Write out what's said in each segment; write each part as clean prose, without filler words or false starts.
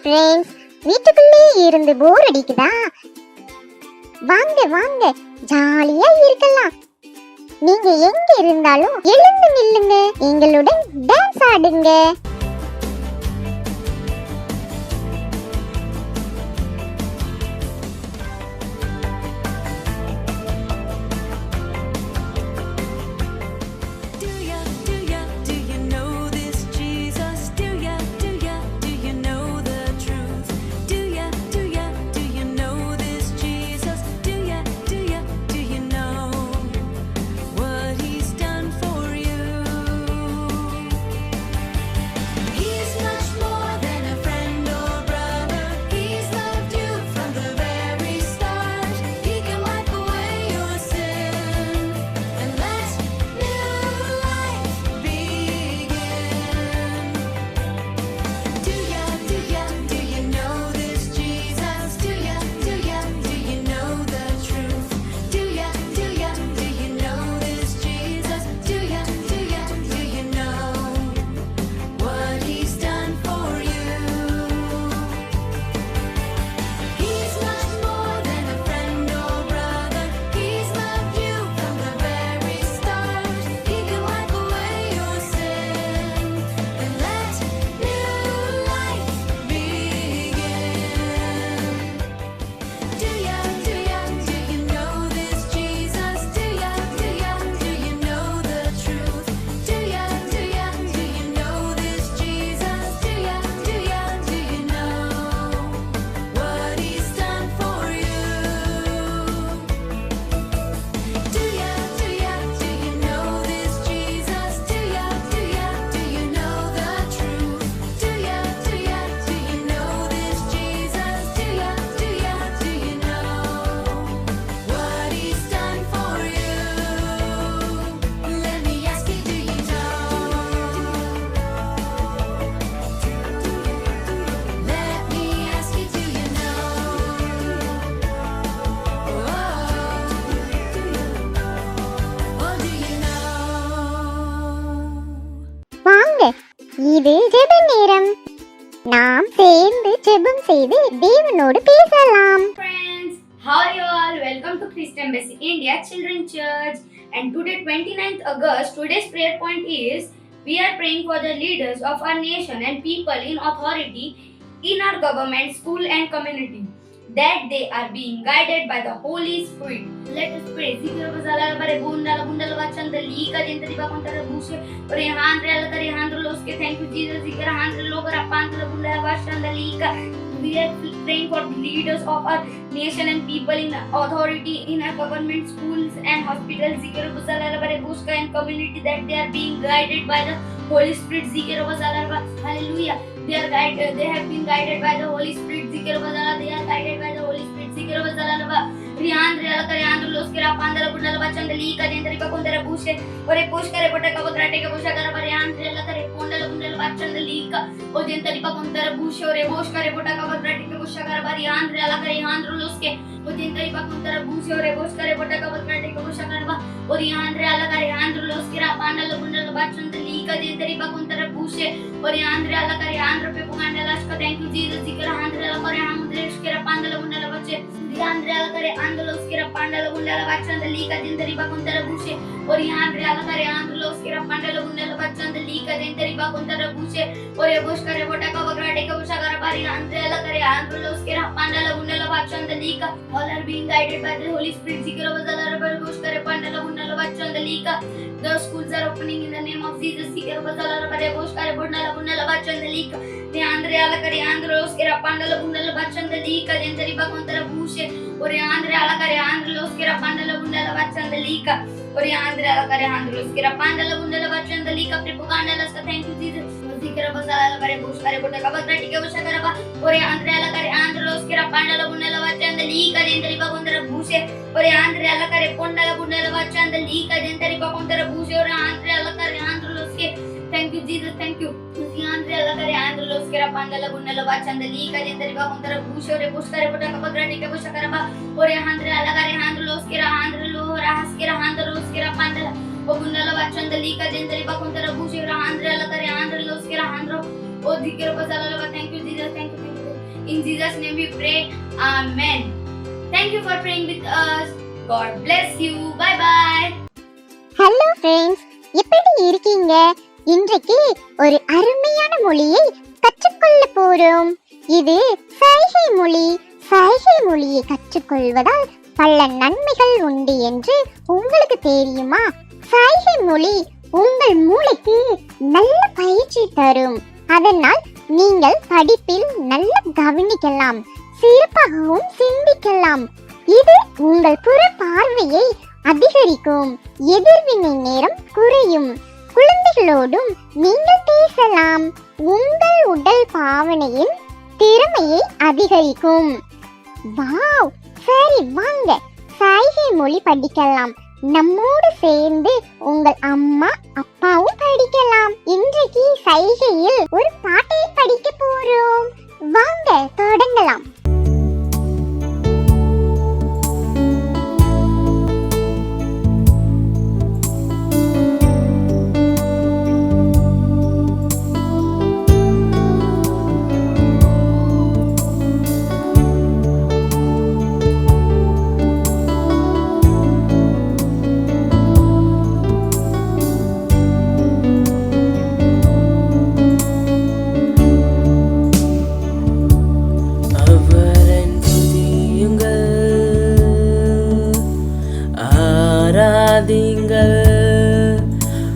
Friends, வீட்டுக்குள்ளே இருந்து போர் அடிக்குதா? வாங்க வாங்க, ஜாலியா இருக்கலாம். நீங்க எங்க இருந்தாலும் எழுந்து நில்லுங்க, எங்களுடன் டான்ஸ் ஆடுங்க. இது ஜெப நேரம். நாம் சேர்ந்து ஜெபம் செய்து தேவனோடு பேசலாம். Friends, how are you all? Welcome to Christ Embassy India Children Church. And today 29th August, today's prayer point is we are praying for the leaders of our nation and people in authority in our government, school and community, that they are being guided by the Holy Spirit. Let us pray. Zikr bazala bare bundala bundala vachan the liga jentri ba kontara bushe ore handre ala kare handre loske. Thank you Jesus. Zikr handre logara pantala bundala vachan the liga. We are praying for the leaders of our nation and people in authority in our government, schools and hospitals. Zikr bazala bare bushka and community, that they are being guided by the Holy Spirit. Zikr bazala ba, hallelujah. They have been guided by the Holy Spirit. Zikr bazala, they are guided by the Holy Spirit. Zikr bazala ba, riandre ala kare andro loskera pandala bundala vachan the liga jentri ba kontara bushe ore push kare pota ka bagrate ka busha kare bare andre ala kare pondala bundala vachan the liga o jentri ba kontara bushe ore push kare pota ka bagrate ka busha kare bare andre ala kare andro loske o jentri ba kontara bushe ore push kare pota ka bagrate ka busha kare ba ore andre ala kare andro loskera pandala bundala vachan the liga jentri ba kontara bushe ore andre ala kare andro pe pungandala ska. Thank you Jesus. Zikr andre ala kare hamudre skera pandala bundala vache andre ala kare andaloskera pandala bundala vachan the liga jentri ba kontara bushe ore andre ala kare andaloskera pandala bundala vachan the liga jentri ba kontara bushe ore push kare pota ka bagrate ka busha kare bare andre ala kare andaloskera pandala bundala vachan the liga. All are being guided by the Holy Spirit. Zikr bazala bare push kare pandala bundala vachan the liga. The schools are opening in the name of Jesus. Zikr bazala bare push kare pandala bundala vachan the liga. The andre ala kare andaloskera pandala bundala vachan the liga jentri ba kontara bushe ore andre ala kare andaloskera pandala bundala vachan the liga ore andre ala kare andaloskera pandala bundala vachan the liga prepugandala ska. Thank you Jesus. Zikr bazala bare push kare pota ka bagrate ka busha kare ba ore andre ala kare andaloskera pandala bundala vachan the liga jentri ba kontara bushe ore andre ala kare pondala bundala vachan the liga jentri ba kontara bushe ore andre ala kare andaloske. Thank you Jesus. Thank you. Andre ala kare andaloskera pandala bundala vachan the liga jentri ba kontara bushe ore push kare pota ka bagrate ka busha kare ba ore andre ala kare andaloskera andalo rahaskera andaloskera pandala bundala vachan the liga jentri ba kontara bushe ore andre ala kare andaloskera andro o zikr bazala ba. Thank you Jesus. Thank you. In Jesus' name we pray. Amen. Thank you for praying with us. God bless you. Bye bye. Hello friends, எப்படி இருக்கீங்க? இன்றைக்கு ஒரு அருமையான மொழியை கற்றுக்கொள்ள போறோம். இது சைகை மொழி. சைகை மொழியை கற்றுக்கொள்வதால் பல நன்மைகள் உண்டு என்று உங்களுக்கு தெரியுமா? சைகை மொழி உங்கள் மூளைக்கு நல்ல பயிற்சி தரும். அதனால் நீங்கள் படிப்பில் நல்ல கவனிக்கலாம், சிறப்பாகவும் சிந்திக்கலாம். இது உங்கள் புற பார்வையை அதிகரிக்கும், எதிர்வினை நேரம் குறையும். குழந்தைகளோடும் நீங்கள் பேசலாம். உங்கள் உடல் பாவனையின் திறமையை அதிகரிக்கும். வாவ், சரி வாங்க சைகை மொழி படிக்கலாம். நம்மோடு சேர்ந்து உங்கள் அம்மா அப்பாவும் படிக்கலாம். இன்றைக்கு சைகையில் ஒரு பாட்டை படிக்க போறோம். வாங்க தொடங்கலாம்.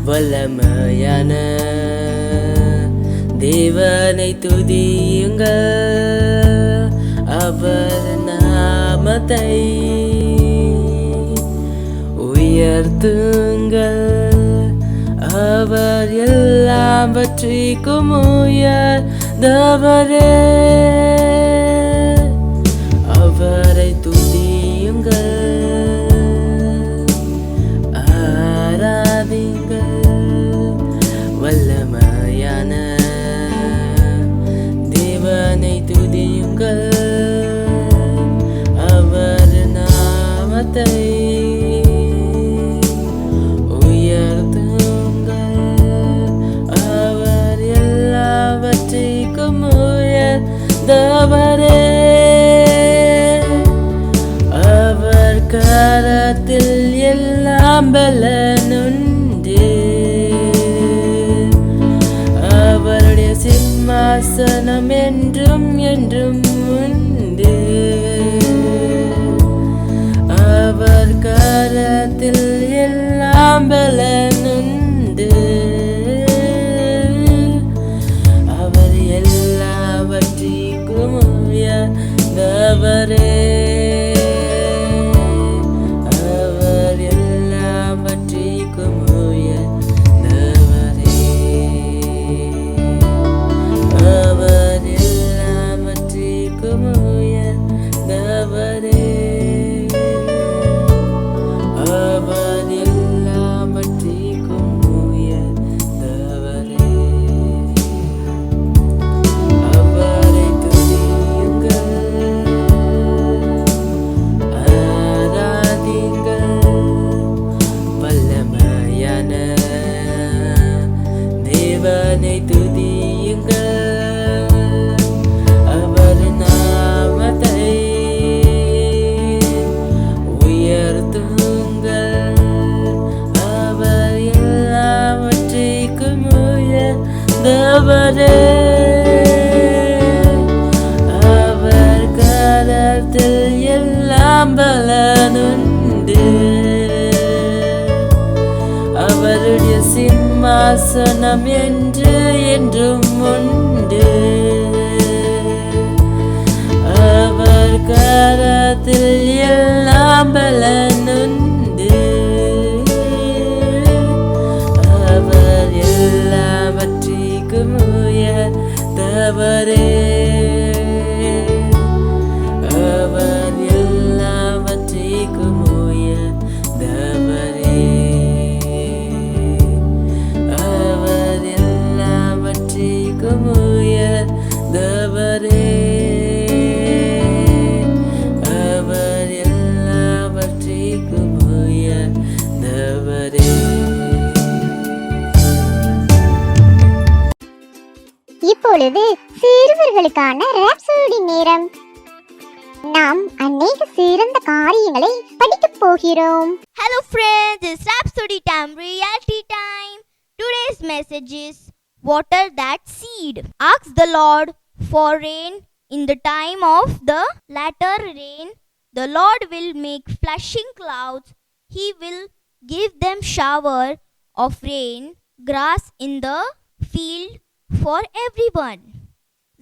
வல்லமையான தேவனை துதியுங்கள், அவர் நாமத்தை உயர்த்துங்கள். அவர் எல்லாவற்றிற்கும் உயர்ந்தவரே, அவரை துதியுங்கள், வல்லமையான தேவனை துதியுங்கள், அவர் நாமத்தை உயர்த்துங்கள். அவர் எல்லாவற்றிற்கும் உயர்ந்தவரே, அவர் கரத்தில் எல்லாம் பலனுண்டு. அவருடைய சிம்மாசனம் என்றும் என்றும் உண்டு. அவர் கரத்தில் எல்லாம் பலனுண்டு. அவர் எல்லாவற்றிற்கும் உயர்ந்தவரே, அவர் எல்லாவற்றிற்கும் உயர்ந்தவரே, அவர் எல்லாவற்றிற்கும் உயர்ந்தவரே, அவர் எல்லாவற்றிற்கும் உயர்ந்தவரே. அவரை துதியுங்கள், ஆராதியுங்கள், வல்லமையான தேவனை துதியுங்கள், அவர் நாமத்தை உயர்த்துங்கள். அவர் எல்லாவற்றிற்கும் உயர்ந்தவரே, அவர் கரத்தில் எல்லாம் பலனுண்டு. அவருடைய சிம்மாசனம் என்று என்றும் உண்டு. அவர் கரத்தில் எல்லாம் பலனுண்டு. அவர் எல்லாவற்றிற்கும் உயர்ந்தவரே, அவர் எல்லாவற்றிற்கும் உயர்ந்தவரே, அவர் எல்லாவற்றிற்கும் உயர்ந்தவரே, அவர் எல்லாவற்றிற்கும் உயர்ந்தவரே. இப்பொழுது சிறுவர்களுக்கான ராப்சோடி நேரம். நாம் அநேக சிறந்த காரியங்களை படிக்கப் போகிறோம். Hello friends, it's Rhapsody time, reality time. Today's message is water that seed. Ask the Lord for rain in the time of the latter rain. The Lord will make flashing clouds. He will give them shower of rain, grass in the field for everyone.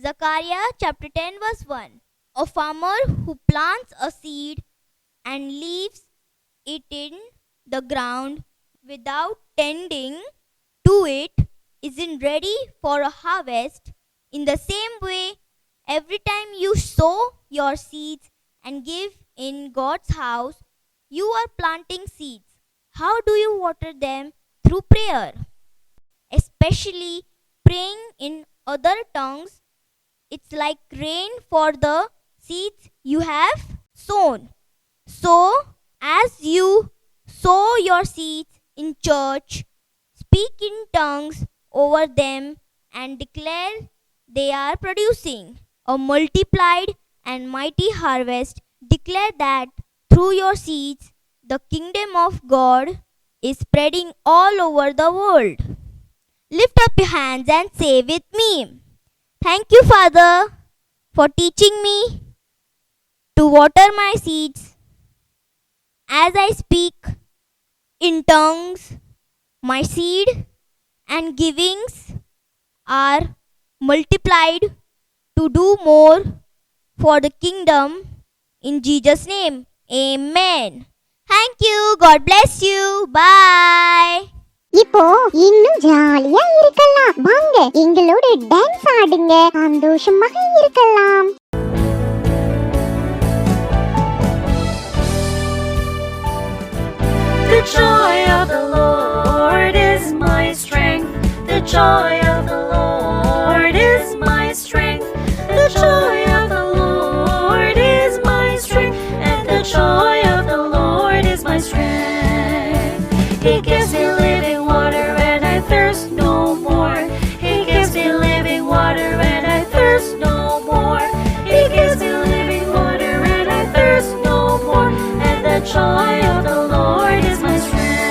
Zechariah chapter 10 verse 1. A farmer who plants a seed and leaves it in the ground without tending to it isn't ready for a harvest. In the same way, every time you sow your seeds and give in God's house, you are planting seeds. How do you water them? Through prayer, especially praying in other tongues. It's like rain for the seeds you have sown. So, as you sow your seeds in church, speak in tongues over them and declare they are producing a multiplied and mighty harvest. Declare that through your seeds, the kingdom of God is spreading all over the world. Lift up your hands and say with me, "Thank you, Father, for teaching me to water my seeds. As I speak in tongues, my seed and givings are multiplied to do more for the kingdom. In Jesus' name, amen." Thank you. God bless you. Bye. இப்போ இன்னும் ஜாலியா இருக்கலாம். வாங்க எங்களோட dance ஆடுங்க, சந்தோஷமாக இருக்கலாம். The joy of the Lord is my strength. The joy of the Lord is my strength. The joy of the Lord is my strength. And the joy of the Lord is my strength. He gives me living water and I thirst no more. He gives me living water and I thirst no more. He gives me living water and I thirst no more. And the joy of the Lord is my strength.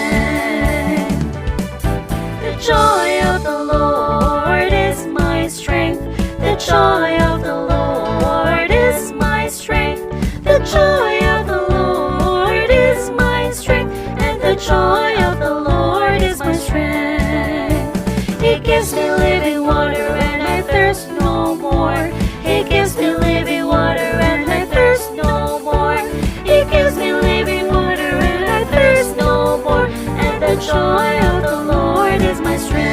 The joy of the Lord is my strength. The joy of the Lord is my strength. The joy of the Lord is my strength. And the joy of the Lord is my strength. He gives me living water and I thirst no more. He gives me living water and I thirst no more. He gives me living water and I thirst no more. And the joy of the Lord is my strength.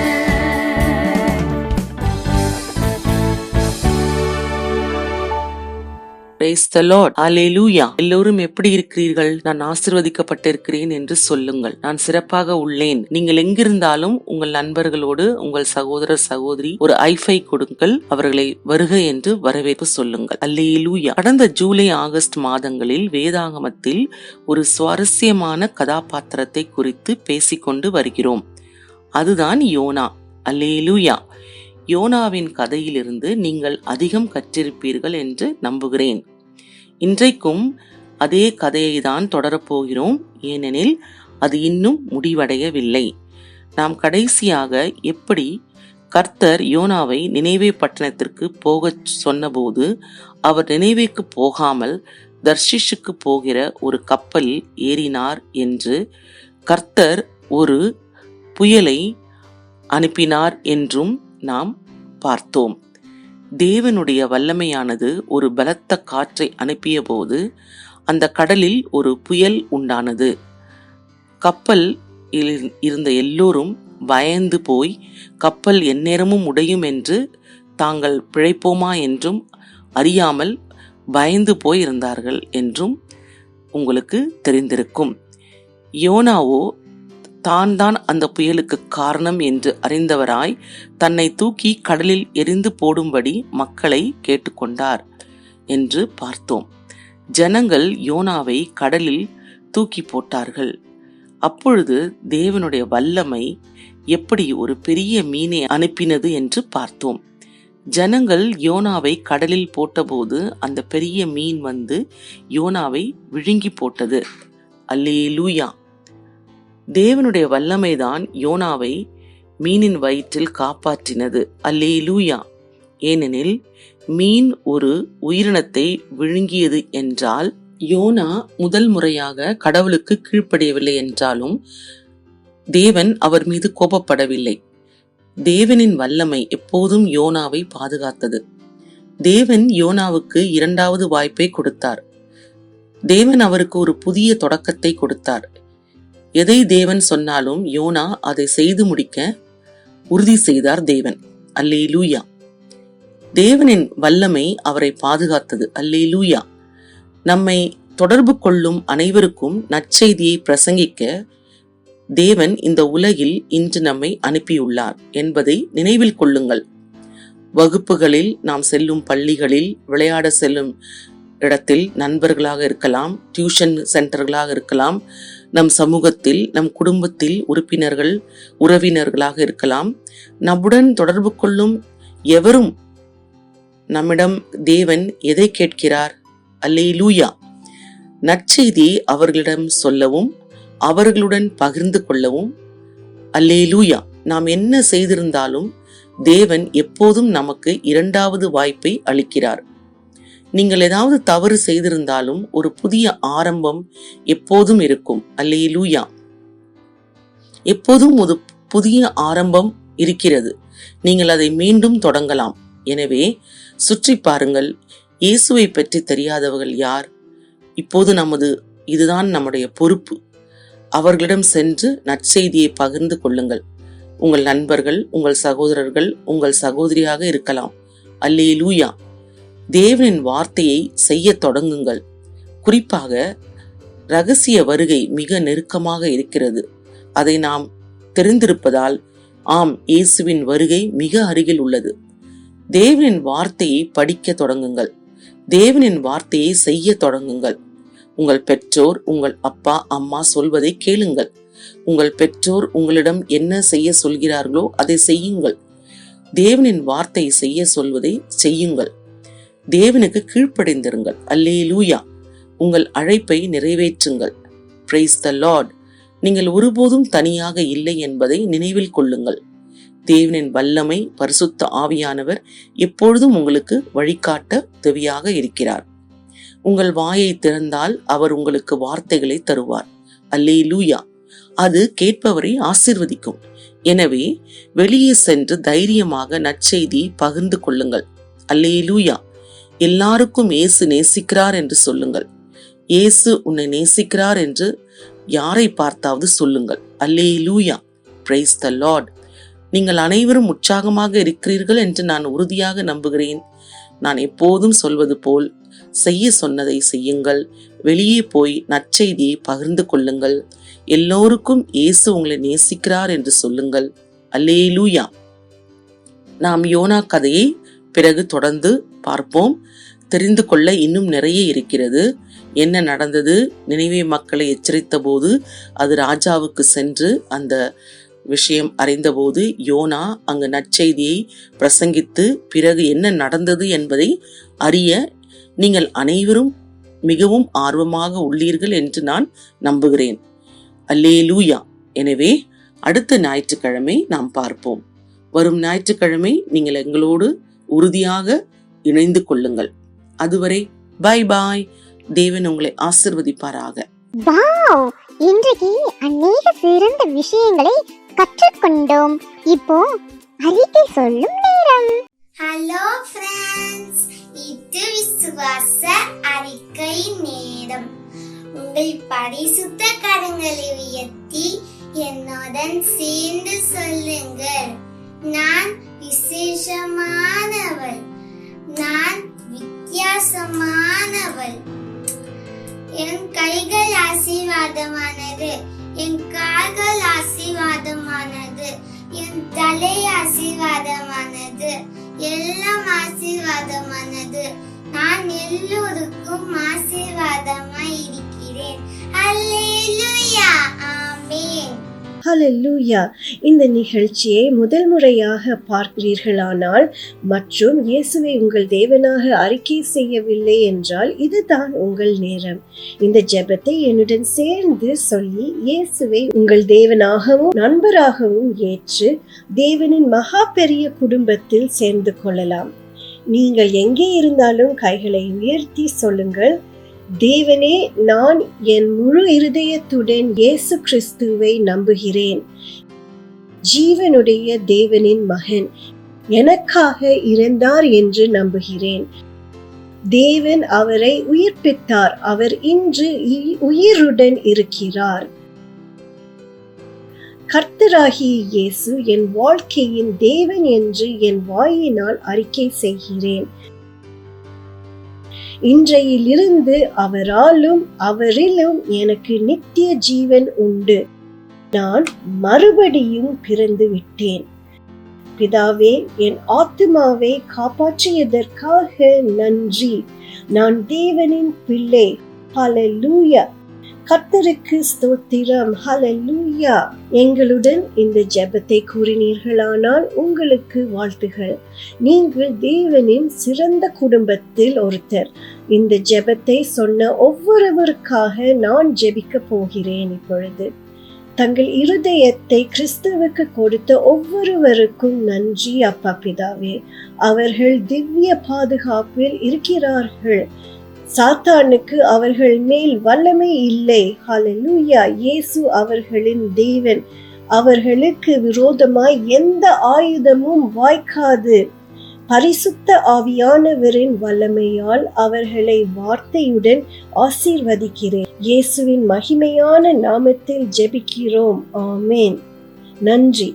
Praise the Lord. Hallelujah. எல்லோரும் எப்படி இருக்கிறீர்கள்? நான் ஆசீர்வதிக்கப்பட்டிருக்கிறேன் என்று சொல்லுங்கள். நான் சிறப்பாக உள்ளேன். நீங்கள் எங்கிருந்தாலும் உங்கள் நண்பர்களோடு உங்கள் சகோதரர் சகோதரி ஒரு ஐஃபை கொடுங்கள். அவர்களை வருக என்று வரவேற்பு சொல்லுங்கள். அல்லேலூயா. கடந்த ஜூலை ஆகஸ்ட் மாதங்களில் வேதாகமத்தில் ஒரு சுவாரஸ்யமான கதாபாத்திரத்தை குறித்து பேசிக்கொண்டு வருகிறோம். அதுதான் யோனா. அல்லேலூயா. யோனாவின் கதையிலிருந்து நீங்கள் அதிகம் கற்றிருப்பீர்கள் என்று நம்புகிறேன். இன்றைக்கும் அதே கதையை தான் தொடரப்போகிறோம். ஏனெனில் அது இன்னும் முடிவடையவில்லை. நாம் கடைசியாக எப்படி கர்த்தர் யோனாவை நினைவே பட்டணத்திற்கு போகச் சொன்னபோது அவர் நினைவேக்கு போகாமல் தர்ஷிஷுக்கு போகிற ஒரு கப்பலில் ஏறினார் என்று, கர்த்தர் ஒரு புயலை அனுப்பினார் என்றும் நாம் பார்த்தோம். தேவனுடைய வல்லமையானது ஒரு பலத்த காற்றை அனுப்பிய போது அந்த கடலில் ஒரு புயல் உண்டானது. கப்பல் இருந்த எல்லோரும் பயந்து போய் கப்பல் எந்நேரமும் உடையும் என்று, தாங்கள் பிழைப்போமா என்றும் அறியாமல் பயந்து போய் இருந்தார்கள் என்றும் உங்களுக்கு தெரிந்திருக்கும். யோனாவோ தான் அந்த புயலுக்கு காரணம் என்று அறிந்தவராய் தன்னை தூக்கி கடலில் எரிந்து போடும்படி மக்களை கேட்டுக்கொண்டார் என்று பார்த்தோம். ஜனங்கள் யோனாவை கடலில் தூக்கி போட்டார்கள். அப்பொழுது தேவனுடைய வல்லமை எப்படி ஒரு பெரிய மீனை அனுப்பினது என்று பார்த்தோம். ஜனங்கள் யோனாவை கடலில் போட்டபோது அந்த பெரிய மீன் வந்து யோனாவை விழுங்கி போட்டது. அல்லேலூயா. தேவனுடைய வல்லமைதான் யோனாவை மீனின் வயிற்றில் காப்பாற்றினது. அல்லேலூயா. ஏனெனில் மீன் ஒரு உயிரினத்தை விழுங்கியது என்றால் யோனா முதல் முறையாக கடவுளுக்கு கீழ்ப்படியவில்லை என்றாலும் தேவன் அவர் மீது கோபப்படவில்லை. தேவனின் வல்லமை எப்போதும் யோனாவை பாதுகாத்தது. தேவன் யோனாவுக்கு 2வது வாய்ப்பை கொடுத்தார். தேவன் அவருக்கு ஒரு புதிய தொடக்கத்தை கொடுத்தார். எதை தேவன் சொன்னாலும் யோனா அதை செய்து முடிக்க உறுதி செய்தார் தேவன். அல்லேலூயா. தேவனின் வல்லமை அவரை பாதுகாத்தது. அல்லேலூயா. நம்மை தொடர்பு கொள்ளும் அனைவருக்கும் நற்செய்தியை பிரசங்கிக்க தேவன் இந்த உலகில் இன்று நம்மை அனுப்பியுள்ளார் என்பதை நினைவில் கொள்ளுங்கள். வகுப்புகளில், நாம் செல்லும் பள்ளிகளில், விளையாட செல்லும் இடத்தில், நண்பர்களாக இருக்கலாம், டியூஷன் சென்டர்களாக இருக்கலாம், நம் சமூகத்தில், நம் குடும்பத்தில் உறுப்பினர்கள், உறவினர்களாக இருக்கலாம். நம்முடன் தொடர்பு கொள்ளும் எவரும் நம்மிடம் தேவன் எதை கேட்கிறார்? அல்லேலூயா. நற்செய்தியை அவர்களிடம் சொல்லவும் அவர்களுடன் பகிர்ந்து கொள்ளவும். அல்லேலூயா. நாம் என்ன செய்திருந்தாலும் தேவன் எப்போதும் நமக்கு 2வது வாய்ப்பை அளிக்கிறார். நீங்கள் ஏதாவது தவறு செய்திருந்தாலும் ஒரு புதிய ஆரம்பம் எப்போதும் இருக்கும். அல்லேலூயா. எப்போதும் ஒரு புதிய ஆரம்பம் இருக்கிறது. நீங்கள் அதை மீண்டும் தொடங்கலாம். எனவே சுற்றி பாருங்கள். இயேசுவை பற்றி தெரியாதவர்கள் யார்? இப்போது இதுதான் நம்முடைய பொறுப்பு. அவர்களிடம் சென்று நற்செய்தியை பகிர்ந்து கொள்ளுங்கள். உங்கள் நண்பர்கள், உங்கள் சகோதரர்கள், உங்கள் சகோதரியாக இருக்கலாம். அல்லேலூயா. தேவனின் வார்த்தையை செய்ய தொடங்குங்கள். குறிப்பாக இரகசிய வருகை மிக நெருக்கமாக இருக்கிறது. அதை நாம் தெரிந்திருப்பதால் ஆம், இயேசுவின் வருகை மிக அருகில் உள்ளது. தேவனின் வார்த்தையை படிக்க தொடங்குங்கள். தேவனின் வார்த்தையை செய்ய தொடங்குங்கள். உங்கள் பெற்றோர், உங்கள் அப்பா அம்மா சொல்வதை கேளுங்கள். உங்கள் பெற்றோர் உங்களிடம் என்ன செய்ய சொல்கிறார்களோ அதை செய்யுங்கள். தேவனின் வார்த்தையை செய்ய சொல்வதை செய்யுங்கள். தேவனுக்கு கீழ்ப்படிந்திருங்கள். அல்லேலூயா. உங்கள் அழைப்பை நிறைவேற்றுங்கள். Praise the lord. நீங்கள் ஒருபோதும் தனியாக இல்லை என்பதை நினைவில் கொள்ளுங்கள். தேவனின் வல்லமை, பரிசுத்த ஆவியானவர் எப்பொழுதும் உங்களுக்கு வழிகாட்ட உதவியாக இருக்கிறார். உங்கள் வாயை திறந்தால் அவர் உங்களுக்கு வார்த்தைகளை தருவார். அல்லேலூயா. அது கேட்பவரை ஆசீர்வதிக்கும். எனவே வெளியே சென்று தைரியமாக நற்செய்தியை பகிர்ந்து கொள்ளுங்கள். அல்லேலூயா. எல்லாருக்கும் இயேசு நேசிக்கிறார் என்று சொல்லுங்கள். இயேசு உன்னை நேசிக்கிறார் என்று யாரை பார்த்தாவது சொல்லுங்கள். அல்லேலூயா. Praise the lord. நீங்கள் அனைவரும் உற்சாகமாக இருக்கிறீர்கள் என்று நான் உறுதியாக நம்புகிறேன். நான் எப்போதும் சொல்வது போல் செய்ய சொன்னதை செய்யுங்கள். வெளியே போய் நற்செய்தியை பகிர்ந்து கொள்ளுங்கள். எல்லோருக்கும் இயேசு உங்களை நேசிக்கிறார் என்று சொல்லுங்கள். அல்லேலூயா. நாம் யோனா கதையை பிறகு தொடர்ந்து பார்ப்போம். தெரிந்து கொள்ள இன்னும் நிறைய இருக்கிறது. என்ன நடந்தது? நினிவே மக்களை எச்சரித்த போது அது ராஜாவுக்கு சென்று அந்த விஷயம் அறிந்தபோது யோனா அங்கு நற்செய்தியை பிரசங்கித்து பிறகு என்ன நடந்தது என்பதை அறிய நீங்கள் அனைவரும் மிகவும் ஆர்வமாக உள்ளீர்கள் என்று நான் நம்புகிறேன். அல்லேலூயா. எனவே அடுத்த ஞாயிற்றுக்கிழமை நாம் பார்ப்போம். வரும் ஞாயிற்றுக்கிழமை நீங்கள் எங்களோடு உறுதியாக இணைந்து கொள்ளுங்கள். அதுவரை பை பாய். தேவன் உங்களை ஆசிர்வதிப்பாராக. வாவ், இன்றைக்கு அநேக சிறந்த விஷயங்களை கற்றுக்கொண்டோம். இப்போ அறிக்கை சொல்லும் நேரம். ஹலோ ஃப்ரெண்ட்ஸ், இது விசுவாச அறிக்கை நேரம். உங்கள் பரிசுத்த கரங்களை உயர்த்தி என்னுடன் சேர்ந்து சொல்லுங்கள். நான் விசேஷமானவள், நான் வித்தியாசமானவள். என் கைகள் ஆசீர்வாதமானது, என் கால்கள் ஆசீர்வாதமானது, என் தலை ஆசீர்வாதமானது, எல்லாம் ஆசீர்வாதமானது. நான் எல்லோருக்கும் ஆசீர்வாதமாய் இருக்கிறேன். அல்லேலூயா. ஆமென். ஹல்லேலூயா. இந்த நிகழ்ச்சியை முதல் முறையாக பார்க்கிறீர்களானால் மற்றும் இயேசுவை உங்கள் தேவனாக அறிக்கை செய்யவில்லை என்றால் இதுதான் உங்கள் நேரம். இந்த ஜெபத்தை என்னுடன் சேர்ந்து சொல்லி இயேசுவை உங்கள் தேவனாகவும் நண்பராகவும் ஏற்று தேவனின் மகா பெரிய குடும்பத்தில் சேர்ந்து கொள்ளலாம். நீங்கள் எங்கே இருந்தாலும் கைகளை உயர்த்தி சொல்லுங்கள், தேவனே, நான் என் முழு இருதயத்துடன் இயேசு கிறிஸ்துவை நம்புகிறேன். ஜீவனுடைய தேவனின் மகன் எனக்காக இறந்தார் என்று நம்புகிறேன். தேவன் அவரை உயிர்ப்பித்தார். அவர் இன்று உயிருடன் இருக்கிறார். கர்த்தராகிய இயேசு என் வாழ்க்கையின் தேவன் என்று என் வாயினால் அறிக்கை செய்கிறேன். இன்றையிலிருந்து அவராலும் அவரிலும் எனக்கு நித்திய ஜீவன் உண்டு. நான் மறுபடியும் பிறந்து விட்டேன். பிதாவே, என் ஆத்துமாவை காப்பாற்றியதற்காக நன்றி. நான் தேவனின் பிள்ளை. ஹல்லேலூயா. கர்த்தருக்கு ஸ்தோத்திரம். ஹல்லேலூயா. எங்களுடன் இந்த ஜெபத்தை கூறினீர்களானால் உங்களுக்கு வாழ்த்துகள். நீங்கள் தேவனின் சிறந்த குடும்பத்தில் ஒருத்தர். இந்த ஜெபத்தை சொன்ன ஒவ்வொருவருக்காக நான் ஜெபிக்க போகிறேன். இப்பொழுது தங்கள் இருதயத்தை கிறிஸ்துவுக்கு கொடுத்த ஒவ்வொருவருக்கும் நன்றி அப்பா பிதாவே. அவர்கள் திவ்ய பாதுகாப்பில் இருக்கிறார்கள். சாத்தானுக்கு அவர்கள் மேல் வல்லமை இல்லை. ஹல்லேலூயா. இயேசு அவர்களின் தேவன். அவர்களுக்கு விரோதமாய் எந்த ஆயுதமும் வாய்க்காது. பரிசுத்த ஆவியானவரின் வல்லமையால் அவர்களை வார்த்தையுடன் ஆசீர்வதிக்கிறேன். இயேசுவின் மகிமையான நாமத்தில் ஜெபிக்கிறோம். ஆமென். நன்றி.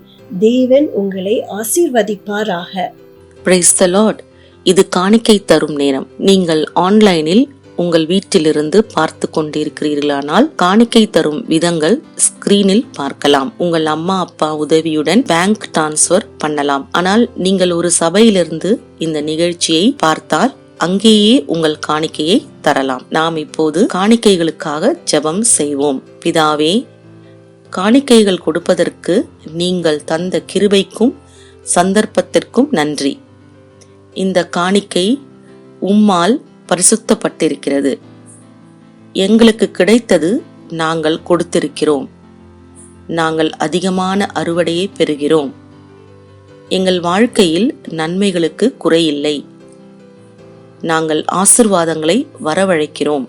தேவன் உங்களை ஆசீர்வதிப்பாராக. Price the Lord. இது காணிக்கை தரும் நேரம். நீங்கள் ஆன்லைனில் உங்கள் வீட்டிலிருந்து பார்த்து கொண்டிருக்கிறீர்களானால் காணிக்கை தரும் விதங்கள் ஸ்கிரீனில் பார்க்கலாம். உங்கள் அம்மா அப்பா உதவியுடன் பேங்க் டிரான்ஸ்ஃபர் பண்ணலாம். ஆனால் நீங்கள் ஒரு சபையிலிருந்து இந்த நிகழ்ச்சியை பார்த்தால் அங்கேயே உங்கள் காணிக்கையை தரலாம். நாம் இப்போது காணிக்கைகளுக்காக ஜெபம் செய்வோம். பிதாவே, காணிக்கைகள் கொடுப்பதற்கு நீங்கள் தந்த கிருபைக்கும் சந்தர்ப்பத்திற்கும் நன்றி. இந்த காணிக்கை உம்மால் பரிசுத்தப்பட்டிருக்கிறது. எங்களுக்கு கிடைத்தது நாங்கள் கொடுத்திருக்கிறோம். நாங்கள் அதிகமான அறுவடையை பெறுகிறோம். எங்கள் வாழ்க்கையில் நன்மைகளுக்கு குறையில்லை. நாங்கள் ஆசீர்வாதங்களை வரவழைக்கிறோம்.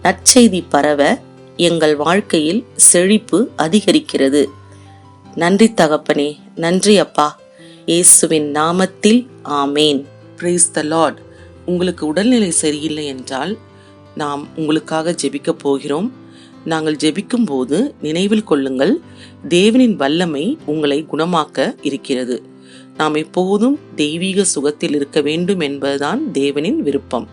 நற்செய்தி பரவ எங்கள் வாழ்க்கையில் செழிப்பு அதிகரிக்கிறது. நன்றி தகப்பனே. நன்றி அப்பா. இயேசுவின் நாமத்தில் ஆமேன். Price the Lord. உங்களுக்கு உடல்நிலை சரியில்லை என்றால் நாம் உங்களுக்காக ஜெபிக்க போகிறோம். நாங்கள் ஜெபிக்கும் போது நினைவில் கொள்ளுங்கள், தேவனின் வல்லமை உங்களை குணமாக்க இருக்கிறது. நாம் எப்போதும் தெய்வீக சுகத்தில் இருக்க வேண்டும் என்பதுதான் தேவனின் விருப்பம்.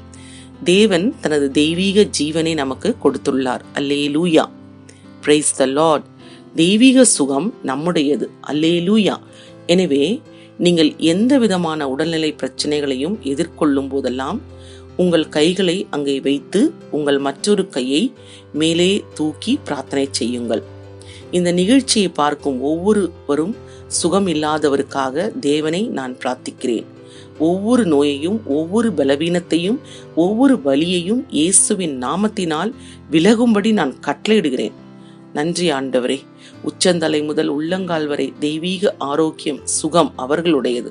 தேவன் தனது தெய்வீக ஜீவனை நமக்கு கொடுத்துள்ளார். அல்லேலூயா. Praise the lord. தெய்வீக சுகம் நம்முடையது. அல்லேலூயா. எனவே நீங்கள் எந்த விதமான உடல்நிலை பிரச்சனைகளையும் எதிர்கொள்ளும் போதெல்லாம் உங்கள் கைகளை அங்கே வைத்து உங்கள் மற்றொரு கையை மேலே தூக்கி பிரார்த்தனை செய்யுங்கள். இந்த நிகழ்ச்சியை பார்க்கும் ஒவ்வொருவரும் சுகம் இல்லாதவருக்காக தேவனை நான் பிரார்த்திக்கிறேன். ஒவ்வொரு நோயையும், ஒவ்வொரு பலவீனத்தையும், ஒவ்வொரு வலியையும் இயேசுவின் நாமத்தினால் விலகும்படி நான் கட்டளையிடுகிறேன். நன்றி ஆண்டவரே. உச்சந்தலை முதல் உள்ளங்கால் வரை தெய்வீக ஆரோக்கியம், சுகம் அவர்களுடையது.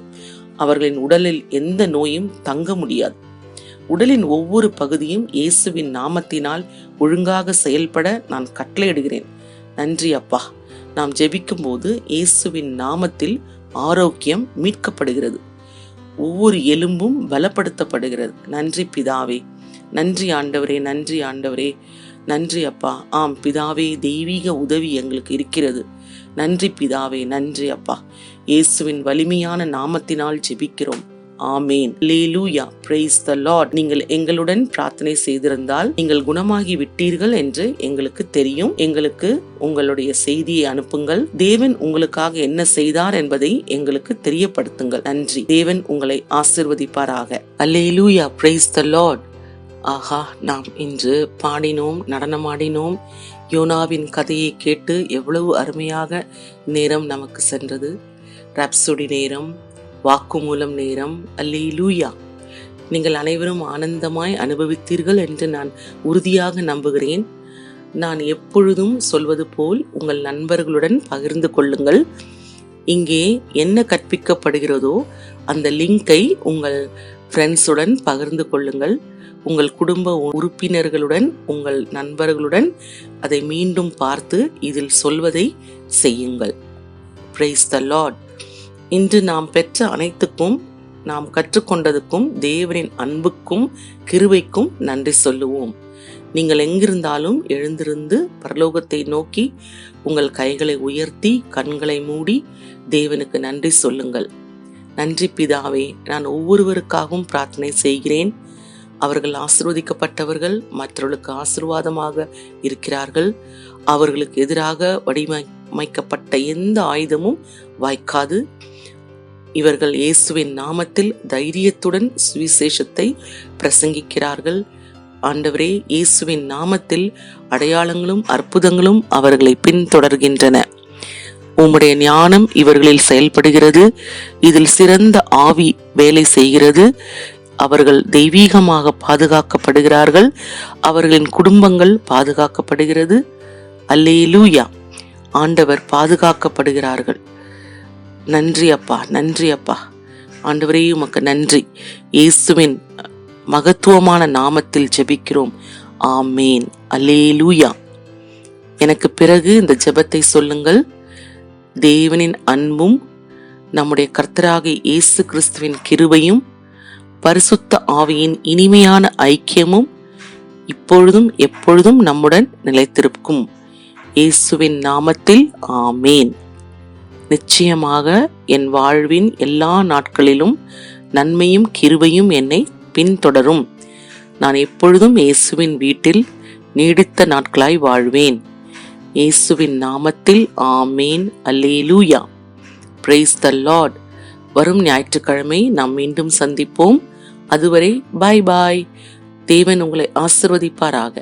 அவர்களின் உடலில் எந்த நோயும் தங்க முடியாது. உடலின் ஒவ்வொரு பகுதியும் இயேசுவின் நாமத்தினால் ஒழுங்காக செயல்பட நான் கட்டளையிடுகிறேன். நன்றி அப்பா. நாம் ஜெபிக்கும் போது இயேசுவின் நாமத்தில் ஆரோக்கியம் மீட்கப்படுகிறது. ஒவ்வொரு எலும்பும் பலப்படுத்தப்படுகிறது. நன்றி பிதாவே. நன்றி ஆண்டவரே. நன்றி ஆண்டவரே. நன்றி அப்பா. ஆம் பிதாவே, தெய்வீக உதவி எங்களுக்கு இருக்கிறது. நன்றி பிதாவே. நன்றி அப்பா. இயேசுவின் வலிமையான நாமத்தினால் ஜெபிக்கிறோம். ஆமேன். அல்லேலூயா. Praise the lord. நீங்கள் எங்களுடன் பிரார்த்தனை செய்திருந்தால் நீங்கள் குணமாகி விட்டீர்கள் என்று எங்களுக்கு தெரியும். எங்களுக்கு உங்களுடைய செய்தியை அனுப்புங்கள். தேவன் உங்களுக்காக என்ன செய்தார் என்பதை எங்களுக்கு தெரியப்படுத்துங்கள். நன்றி. தேவன் உங்களை ஆசீர்வதிப்பாராக. அல்லேலூயா. Praise the Lord. ஆஹா, நாம் இன்று பாடினோம், நடனமாடினோம். யோனாவின் கதையை கேட்டு எவ்வளவு அருமையாக நேரம் நமக்கு சென்றது. ராப்சோடி நேரம், வாக்குமூலம் நேரம். அல்லேலூயா! நீங்கள் அனைவரும் ஆனந்தமாய் அனுபவித்தீர்கள் என்று நான் உறுதியாக நம்புகிறேன். நான் எப்பொழுதும் சொல்வது போல் உங்கள் நண்பர்களுடன் பகிர்ந்து கொள்ளுங்கள். இங்கே என்ன கற்பிக்கப்படுகிறதோ அந்த லிங்கை உங்கள் ஃப்ரெண்ட்ஸுடன் பகிர்ந்து கொள்ளுங்கள். உங்கள் குடும்ப உறுப்பினர்களுடன், உங்கள் நண்பர்களுடன் அதை மீண்டும் பார்த்து இதில் சொல்வதை செய்யுங்கள். Price the Lord. இன்று நாம் பெற்ற அனைத்துக்கும், நாம் கற்றுக்கொண்டதுக்கும், தேவனின் அன்புக்கும் கிருபைக்கும் நன்றி சொல்லுவோம். நீங்கள் எங்கிருந்தாலும் எழுந்திருந்து பரலோகத்தை நோக்கி உங்கள் கைகளை உயர்த்தி கண்களை மூடி தேவனுக்கு நன்றி சொல்லுங்கள். நன்றி பிதாவே, நான் ஒவ்வொருவருக்காகவும் பிரார்த்தனை செய்கிறேன். அவர்கள் ஆசீர்வதிக்கப்பட்டவர்கள், மற்றவர்களுக்கு ஆசீர்வாதமாக இருக்கிறார்கள். அவர்களுக்கு எதிராக வடிவமைக்கப்பட்ட எந்த ஆயுதமும் வாய்க்காது. இவர்கள் இயேசுவின் நாமத்தில் தைரியத்துடன் சுவிசேஷத்தை பிரசங்கிக்கிறார்கள். ஆண்டவரே, இயேசுவின் நாமத்தில் அடையாளங்களும் அற்புதங்களும் அவர்களை பின்தொடர்கின்றன. உம்முடைய ஞானம் இவர்களில் செயல்படுகிறது. இதில் சிறந்த ஆவி வேலை செய்கிறது. அவர்கள் தெய்வீகமாக பாதுகாக்கப்படுகிறார்கள். அவர்களின் குடும்பங்கள் பாதுகாக்கப்படுகிறது. அல்லேலூயா! ஆண்டவர் பாதுகாக்கப்படுகிறார்கள். நன்றி அப்பா, நன்றி அப்பா. ஆண்டவரே, உமக்கு நன்றி. இயேசுவின் மகத்துவமான நாமத்தில் ஜெபிக்கிறோம். ஆமேன். அல்லேலூயா! எனக்கு பிறகு இந்த ஜெபத்தை சொல்லுங்கள். தேவனின் அன்பும் நம்முடைய கர்த்தராகிய இயேசு கிறிஸ்துவின் கிருபையும் பரிசுத்த ஆவியின் இனிமையான ஐக்கியமும் இப்பொழுதும் எப்பொழுதும் நம்முடன் நிலைத்திருக்கும். இயேசுவின் நாமத்தில் ஆமேன். நிச்சயமாக என் வாழ்வின் எல்லா நாட்களிலும் நன்மையும் கிருபையும் என்னை பின்தொடரும். நான் எப்பொழுதும் இயேசுவின் வீட்டில் நீடித்த நாட்களாய் வாழ்வேன். இயேசுவின் நாமத்தில் ஆமேன். அல்லேலூயா! Praise the Lord. வரும் ஞாயிற்றுக்கிழமை நாம் மீண்டும் சந்திப்போம். அதுவரை பாய் பாய். தேவன் உங்களை ஆசீர்வதிப்பாராக.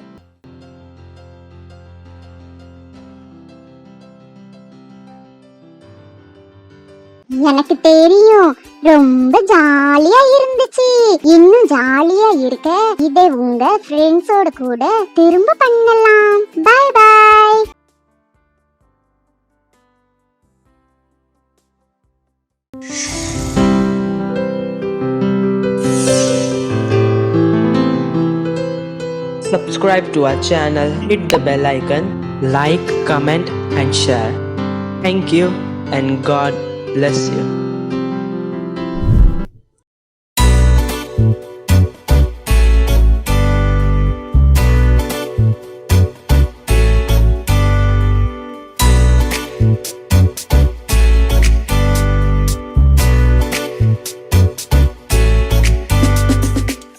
எனக்கு தெரியும், ரொம்ப ஜாலியா இருந்துச்சு. இன்னும் ஜாலியா இருக்க இதை உங்க ஃப்ரெண்ட்ஸோட கூட திரும்ப பண்ணலாம். Bye bye. Subscribe to our channel, hit the bell icon, like, comment and share. Thank you and God bless you.